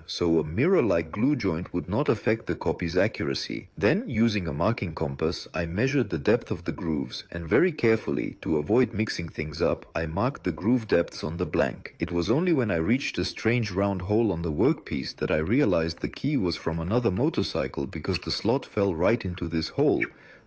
so a mirror-like glue joint would not affect the copy's accuracy. Then, using a marking compass, I measured the depth of the grooves, and very carefully, to avoid mixing things up, I marked the groove depths on the blank. It was only when I reached a strange round hole on the workpiece that I realized the key was from another motorcycle because the slot fell right into this hole.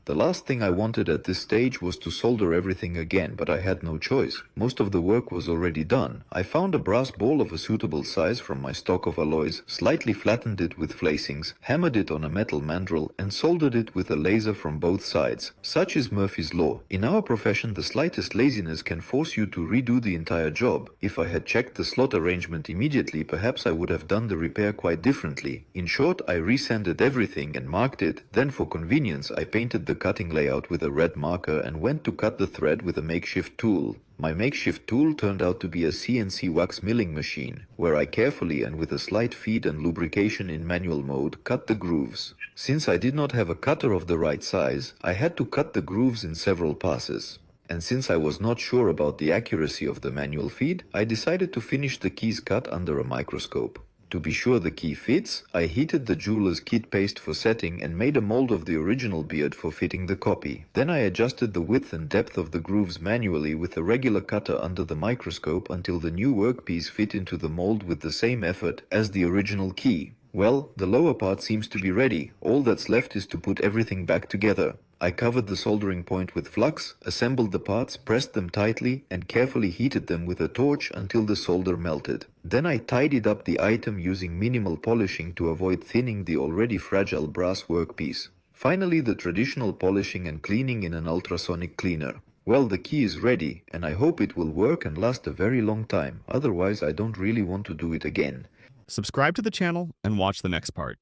The last thing I wanted at this stage was to solder everything again, but I had no choice. Most of the work was already done. I found a brass ball of a suitable size from my stock of alloys, slightly flattened it with flacings, hammered it on a metal mandrel, and soldered it with a laser from both sides. Such is Murphy's Law. In our profession, the slightest laziness can force you to redo the entire job. If I had checked the slot arrangement immediately, perhaps I would have done the repair quite differently. In short, I resanded everything and marked it. Then, for convenience, I painted the cutting layout with a red marker and went to cut the thread with a makeshift tool. My makeshift tool turned out to be a CNC wax milling machine, where I carefully and with a slight feed and lubrication in manual mode cut the grooves. Since I did not have a cutter of the right size, I had to cut the grooves in several passes. And since I was not sure about the accuracy of the manual feed, I decided to finish the keys cut under a microscope. To be sure the key fits, I heated the jeweler's kit paste for setting and made a mold of the original beard for fitting the copy. Then I adjusted the width and depth of the grooves manually with a regular cutter under the microscope until the new workpiece fit into the mold with the same effort as the original key. Well, the lower part seems to be ready. All that's left is to put everything back together. I covered the soldering point with flux, assembled the parts, pressed them tightly, and carefully heated them with a torch until the solder melted. Then I tidied up the item using minimal polishing to avoid thinning the already fragile brass workpiece. Finally, the traditional polishing and cleaning in an ultrasonic cleaner. Well, the key is ready, and I hope it will work and last a very long time. Otherwise, I don't really want to do it again. Subscribe to the channel and watch the next part.